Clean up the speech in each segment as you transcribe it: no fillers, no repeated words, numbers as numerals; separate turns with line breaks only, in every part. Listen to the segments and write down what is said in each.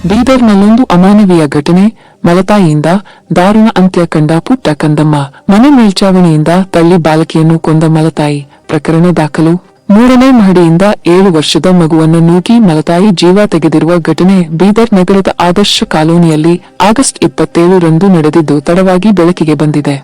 ಬೀದರ್ನಲ್ಲೊಂದು ಅಮಾನವೀಯ ಘಟನೆ. ಮಲತಾಯಿಯಿಂದ ದಾರುಣ ಅಂತ್ಯ ಕಂಡ ಪುಟ್ಟ ಕಂದಮ್ಮ. ಮನೆ ಮೇಲ್ಚಾವಣಿಯಿಂದ ತಳ್ಳಿ ಬಾಲಕಿಯನ್ನು ಕೊಂದ ಮಲತಾಯಿ ಪ್ರಕರಣ ದಾಖಲು. 3ನೇ ಮಹಡಿಯಿಂದ 7 ವರ್ಷದ ಮಗುವನ್ನು ನೂಕಿ ಮಲತಾಯಿ ಜೀವ ತೆಗೆದಿರುವ ಘಟನೆ ಬೀದರ್ ನಗರದ ಆದರ್ಶ ಕಾಲೋನಿಯಲ್ಲಿ ಆಗಸ್ಟ್ 27ರಂದು ನಡೆದಿದ್ದು ತಡವಾಗಿ ಬೆಳಕಿಗೆ ಬಂದಿದೆ.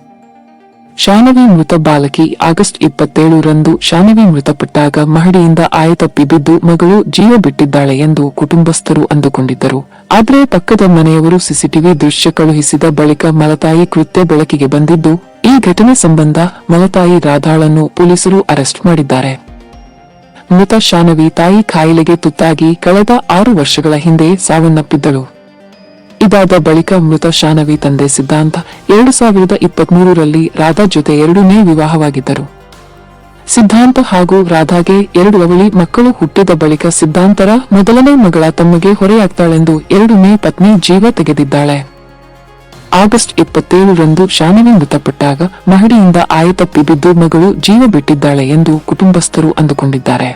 ಶಾನವಿ ಮೃತ ಬಾಲಕಿ. ಆಗಸ್ಟ್ 27ರಂದು ಶಾನವಿ ಮೃತಪಟ್ಟಾಗ ಮಹಡಿಯಿಂದ ಆಯತಪ್ಪಿ ಬಿದ್ದು ಮಗಳು ಜೀವ ಬಿಟ್ಟಿದ್ದಾಳೆ ಎಂದು ಕುಟುಂಬಸ್ಥರು ಅಂದುಕೊಂಡಿದ್ದರು. ಆದರೆ ಪಕ್ಕದ ಮನೆಯವರು ಸಿಸಿಟಿವಿ ದೃಶ್ಯ ಕಳುಹಿಸಿದ ಬಳಿಕ ಮಲತಾಯಿ ಕೃತ್ಯ ಬೆಳಕಿಗೆ ಬಂದಿದ್ದು, ಈ ಘಟನೆ ಸಂಬಂಧ ಮಲತಾಯಿ ರಾಧಾಳನ್ನು ಪೊಲೀಸರು ಅರೆಸ್ಟ್ ಮಾಡಿದ್ದಾರೆ. ಮೃತ ಶಾನವಿ ತಾಯಿ ಕಾಯಿಲೆಗೆ ತುತ್ತಾಗಿ ಕಳೆದ 6 ವರ್ಷಗಳ ಹಿಂದೆ ಸಾವನ್ನಪ್ಪಿದ್ದಳು. ಇದಾದ ಬಳಿಕ ಮೃತ ಶಾನವಿ ತಂದೆ ಸಿದ್ಧಾಂತ 2023ರಲ್ಲಿ ರಾಧಾ ಜೊತೆ 2ನೇ ವಿವಾಹವಾಗಿದ್ದರು. ಸಿದ್ಧಾಂತ ಹಾಗೂ ರಾಧಾಗೆ 2 ಅವಳಿ ಮಕ್ಕಳು ಹುಟ್ಟಿದ ಬಳಿಕ ಸಿದ್ಧಾಂತರ ಮೊದಲನೇ ಮಗಳ ತಮ್ಮಗೆ ಹೊರೆಯಾಗ್ತಾಳೆಂದು 2ನೇ ಪತ್ನಿ ಜೀವ ತೆಗೆದಿದ್ದಾಳೆ. ಆಗಸ್ಟ್ 27ರಂದು ಶಾನವಿ ಮೃತಪಟ್ಟಾಗ ಮಹಡಿಯಿಂದ ಆಯತಪ್ಪಿ ಬಿದ್ದು ಮಗಳು ಜೀವ ಬಿಟ್ಟಿದ್ದಾಳೆ ಎಂದು ಕುಟುಂಬಸ್ಥರು ಅಂದುಕೊಂಡಿದ್ದಾರೆ.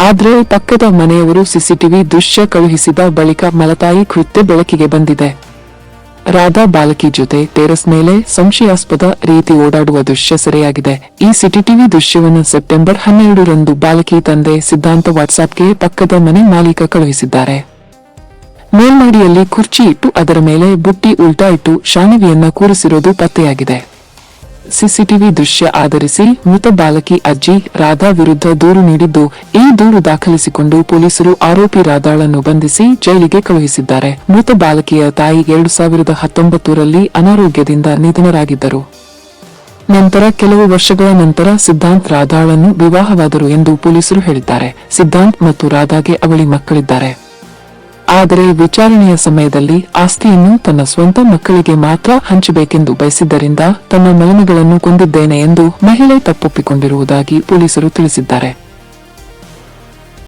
ಆದ್ರೆ ಪಕ್ಕದ ಮನೆಯವರು ಸಿಸಿಟಿವಿ ದೃಶ್ಯ ಕಳುಹಿಸಿದ ಬಳಿಕ ಮಲತಾಯಿ ಕೃತ್ಯ ಬೆಳಕಿಗೆ ಬಂದಿದೆ. ರಾಧಾ ಬಾಲಕಿ ಜೊತೆ ಟೆರೆಸ್ ಮೇಲೆ ಸಂಶಯಾಸ್ಪದ ರೀತಿ ಓಡಾಡುವ ದೃಶ್ಯ ಸೆರೆಯಾಗಿದೆ. ಈ ಸಿಸಿಟಿವಿ ದೃಶ್ಯವನ್ನು ಸೆಪ್ಟೆಂಬರ್ 12ರಂದು ಬಾಲಕಿ ತಂದೆ ಸಿದ್ಧಾಂತ ವಾಟ್ಸ್ಆಪ್ಗೆ ಪಕ್ಕದ ಮನೆ ಮಾಲೀಕ ಕಳುಹಿಸಿದ್ದಾರೆ. ಮೇಲ್ಮಹಡಿಯಲ್ಲಿ ಕುರ್ಚಿ ಇಟ್ಟು ಅದರ ಮೇಲೆ ಬುಟ್ಟಿ ಉಲ್ಟಾ ಇಟ್ಟು ಶಾನವಿಯನ್ನ ಕೂರಿಸಿರೋದು ಪತ್ತೆಯಾಗಿದೆ. ಸಿಸಿಟಿವಿ ದೃಶ್ಯ ಆಧರಿಸಿ ಮೃತ ಬಾಲಕಿ ಅಜ್ಜಿ ರಾಧಾ ವಿರುದ್ಧ ದೂರು ನೀಡಿದ್ದು, ಈ ದೂರು ದಾಖಲಿಸಿಕೊಂಡು ಪೊಲೀಸರು ಆರೋಪಿ ರಾಧಾಳನ್ನು ಬಂಧಿಸಿ ಜೈಲಿಗೆ ಕಳುಹಿಸಿದ್ದಾರೆ. ಮೃತ ಬಾಲಕಿಯ ತಾಯಿ 2019ರಲ್ಲಿ ಅನಾರೋಗ್ಯದಿಂದ ನಿಧನರಾಗಿದ್ದರು. ನಂತರ ಕೆಲವು ವರ್ಷಗಳ ನಂತರ ಸಿದ್ಧಾಂತ್ ರಾಧಾಳನ್ನು ವಿವಾಹವಾದರು ಎಂದು ಪೊಲೀಸರು ಹೇಳಿದ್ದಾರೆ. ಸಿದ್ಧಾಂತ್ ಮತ್ತು ರಾಧಾಗೆ ಅವಳಿ ಮಕ್ಕಳಿದ್ದಾರೆ. ಆದರೆ ವಿಚಾರಣೆಯ ಸಮಯದಲ್ಲಿ ಆಸ್ತಿಯನ್ನು ತನ್ನ ಸ್ವಂತ ಮಕ್ಕಳಿಗೆ ಮಾತ್ರ ಹಂಚಬೇಕೆಂದು ಬಯಸಿದ್ದರಿಂದ ತನ್ನ ಮಗನುಗಳನ್ನು ಕೊಂದಿದ್ದೇನೆ ಎಂದು ಮಹಿಳೆ ತಪ್ಪೊಪ್ಪಿಕೊಂಡಿರುವುದಾಗಿ ಪೊಲೀಸರು ತಿಳಿಸಿದ್ದಾರೆ.